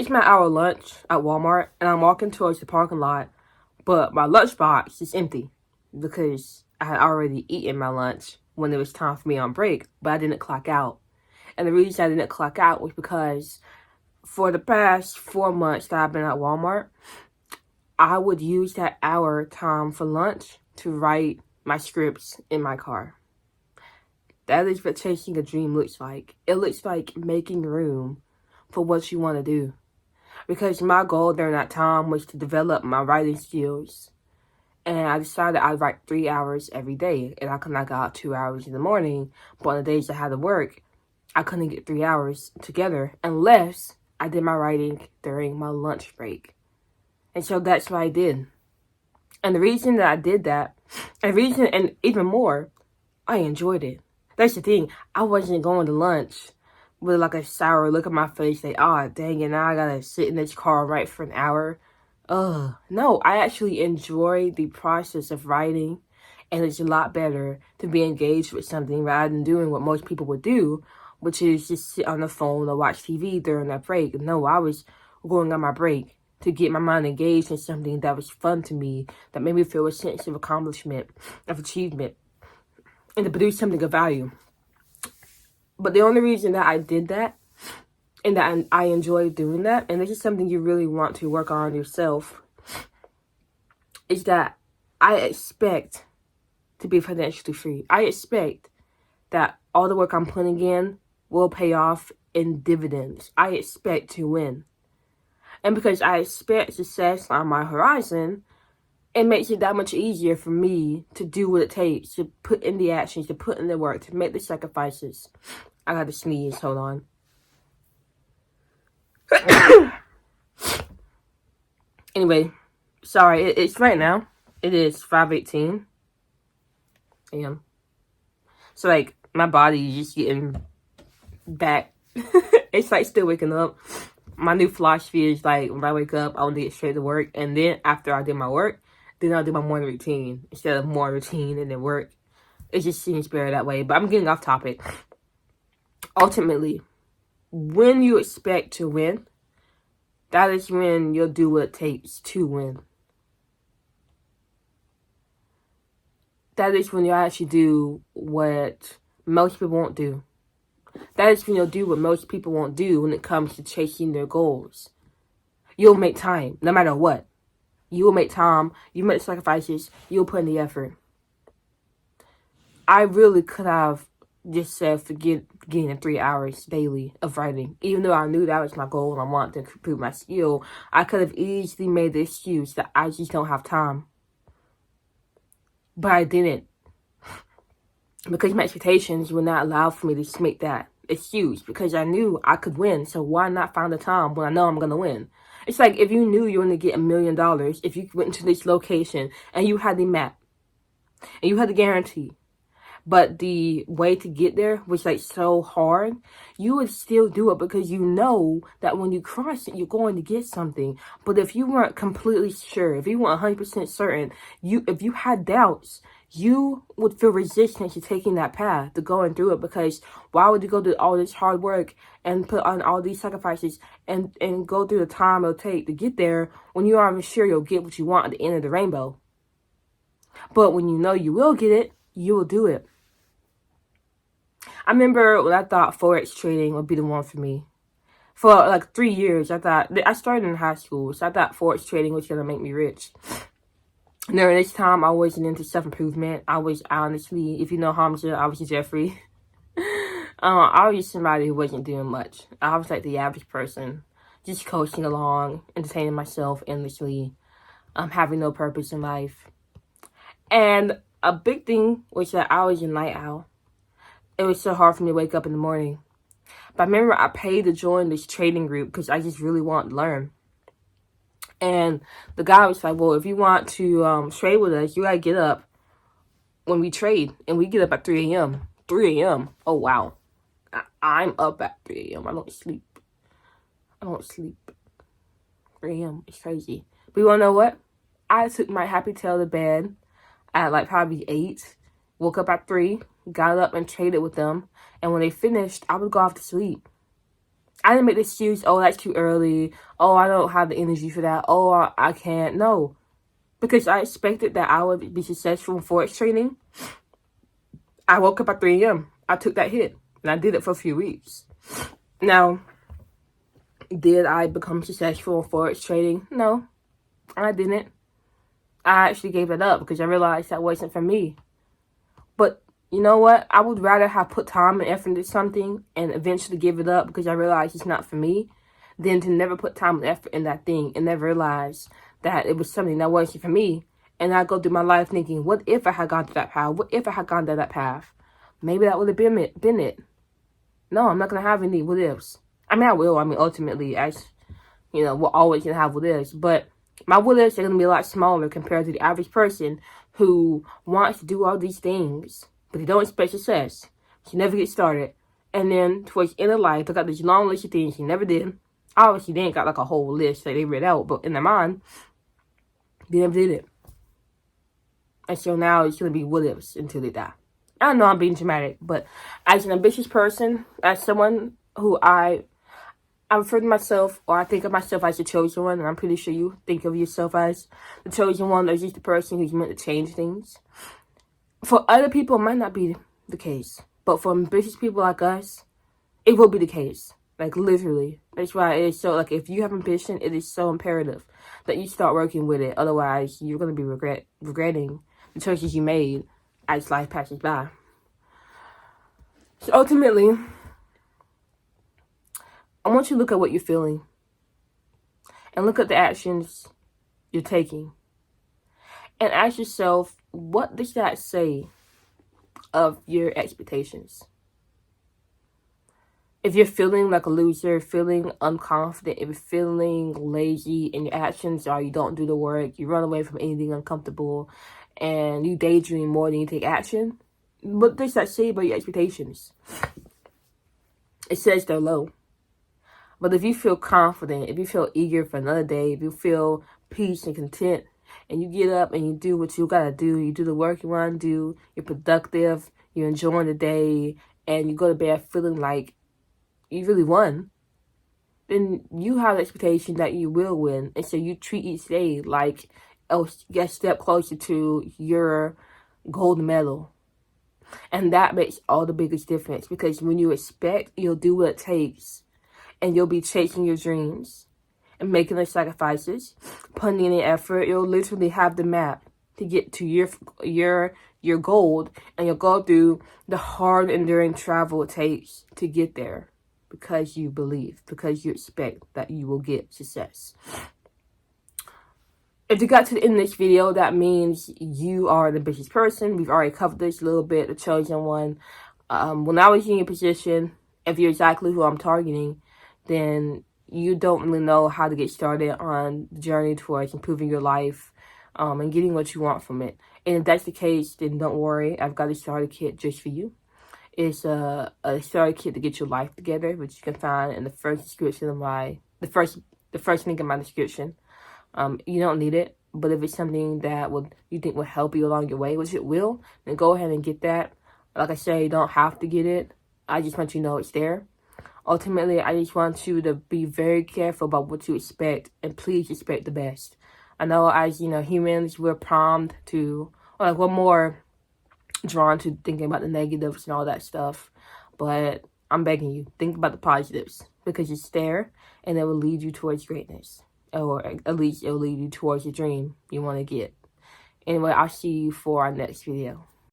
it's my hour lunch at Walmart, and I'm walking towards the parking lot, but my lunchbox is empty because I had already eaten my lunch when it was time for me on break, but I didn't clock out. And the reason I didn't clock out was because for the past 4 months that I've been at Walmart, I would use that hour time for lunch to write my scripts in my car. That is what chasing a dream looks like. It looks like making room for what you want to do. Because my goal during that time was to develop my writing skills. And I decided I'd write 3 hours every day. And I could knock out 2 hours in the morning. But on the days I had to work, I couldn't get 3 hours together unless I did my writing during my lunch break. And so that's what I did. And the reason that I did that, and even more, I enjoyed it. That's the thing. I wasn't going to lunch with like a sour look on my face, like, oh, dang it, now I gotta sit in this car and write for an hour. No, I actually enjoy the process of writing, and it's a lot better to be engaged with something rather than doing what most people would do, which is just sit on the phone or watch TV during that break. No, I was going on my break to get my mind engaged in something that was fun to me, that made me feel a sense of accomplishment, of achievement, and to produce something of value. But the only reason that I did that, and that I enjoy doing that, and this is something you really want to work on yourself, is that I expect to be financially free. I expect that all the work I'm putting in will pay off in dividends. I expect to win. And because I expect success on my horizon, it makes it that much easier for me to do what it takes, to put in the actions, to put in the work, to make the sacrifices. I gotta sneeze, hold on. Anyway, sorry, it's right now. It is 5:18 a.m. So, like, my body is just getting back. It's like still waking up. My new philosophy is like, when I wake up, I want to get straight to work. And then after I do my work, then I'll do my morning routine instead of more routine and then work. It just seems better that way. But I'm getting off topic. Ultimately, when you expect to win, that is when you'll do what it takes to win. That is when you'll actually do what most people won't do. That is when you'll do what most people won't do when it comes to chasing their goals. You'll make time, no matter what. You will make time, you make sacrifices, you'll put in the effort. I really could have just said forget getting 3 hours daily of writing. Even though I knew that was my goal and I wanted to improve my skill, I could have easily made the excuse that I just don't have time. But I didn't. Because my expectations would not allow for me to just make that excuse. Because I knew I could win, so why not find the time when I know I'm going to win? It's like if you knew you were going to get $1 million, if you went to this location and you had the map, and you had the guarantee, but the way to get there was like so hard, you would still do it because you know that when you cross it, you're going to get something. But if you weren't completely sure, if you weren't 100% certain, if you had doubts, you would feel resistance to taking that path, to going through it, because why would you go through all this hard work and put on all these sacrifices and go through the time it'll take to get there when you aren't even sure you'll get what you want at the end of the rainbow? But when you know you will get it, you will do it. I remember when I thought Forex trading would be the one for me. For like 3 years, I started in high school, so I thought Forex trading was going to make me rich. During this time, I wasn't into self-improvement. I was honestly, if you know Hamza, I was Jeffrey. I was just somebody who wasn't doing much. I was like the average person, just coasting along, entertaining myself endlessly, having no purpose in life. And a big thing was that I was a night owl. It was so hard for me to wake up in the morning. But I remember I paid to join this trading group because I just really wanted to learn. And the guy was like, well, if you want to trade with us, you got to get up when we trade. And we get up at 3 a.m. 3 a.m. Oh, wow. I'm up at 3 a.m. I don't sleep. 3 a.m. It's crazy. But you want to know what? I took my happy tail to bed at like probably 8. Woke up at 3. Got up and traded with them. And when they finished, I would go off to sleep. I didn't make the excuse, oh, that's too early. Oh, I don't have the energy for that. Oh, I can't. No. Because I expected that I would be successful in Forex trading. I woke up at 3 a.m. I took that hit. And I did it for a few weeks. Now, did I become successful in Forex trading? No, I didn't. I actually gave it up because I realized that wasn't for me. But you know what? I would rather have put time and effort into something and eventually give it up because I realized it's not for me than to never put time and effort in that thing and never realize that it was something that wasn't for me. And I go through my life thinking, what if I had gone to that path? What if I had gone down that path? Maybe that would have been it. No, I'm not going to have any what ifs. I mean, I will. I mean, ultimately, as you know, we're always going to have what ifs. But my what ifs are going to be a lot smaller compared to the average person who wants to do all these things, but they don't expect success. She never gets started. And then towards the end of life, they got this long list of things she never did. Obviously, they ain't got like a whole list that they read out, but in their mind, they never did it. And so now it's going to be what ifs until they die. I know I'm being dramatic, but as an ambitious person, as someone who I refer to myself, or I think of myself as the chosen one, and I'm pretty sure you think of yourself as the chosen one, or just the person who's meant to change things. For other people, it might not be the case, but for ambitious people like us, it will be the case. Like, literally. That's why it is so, like, if you have ambition, it is so imperative that you start working with it. Otherwise, you're going to be regretting the choices you made as life passes by. So ultimately, I want you to look at what you're feeling and look at the actions you're taking and ask yourself, what does that say of your expectations? If you're feeling like a loser, feeling unconfident, if you're feeling lazy in your actions, or you don't do the work, you run away from anything uncomfortable, and you daydream more than you take action, what does that say about your expectations? It says they're low. But if you feel confident, if you feel eager for another day, if you feel peace and content, and you get up and you do what you gotta do, you do the work you wanna do, you're productive, you're enjoying the day, and you go to bed feeling like you really won, then you have the expectation that you will win. And so you treat each day like a step closer to your gold medal. And that makes all the biggest difference, because when you expect, you'll do what it takes, and you'll be chasing your dreams and making the sacrifices, putting in the effort. You'll literally have the map to get to your goal, and you'll go through the hard, enduring travel it takes to get there, because you believe, because you expect that you will get success. If you got to the end of this video, that means you are an ambitious person. We've already covered this a little bit, the chosen one. When I was in your position, if you're exactly who I'm targeting, then you don't really know how to get started on the journey towards improving your life and getting what you want from it. And if that's the case, then don't worry. I've got a starter kit just for you. It's a starter kit to get your life together, which you can find in the first description of the first link in my description. You don't need it, but if it's something that you think will help you along your way, which it will, then go ahead and get that. Like I say, you don't have to get it. I just want you to know it's there. Ultimately, I just want you to be very careful about what you expect, and please expect the best. I know, as humans, we're primed to, we're more drawn to thinking about the negatives and all that stuff, but I'm begging you, think about the positives, because it's there, and it will lead you towards greatness, or at least it will lead you towards your dream you want to get. Anyway, I'll see you for our next video.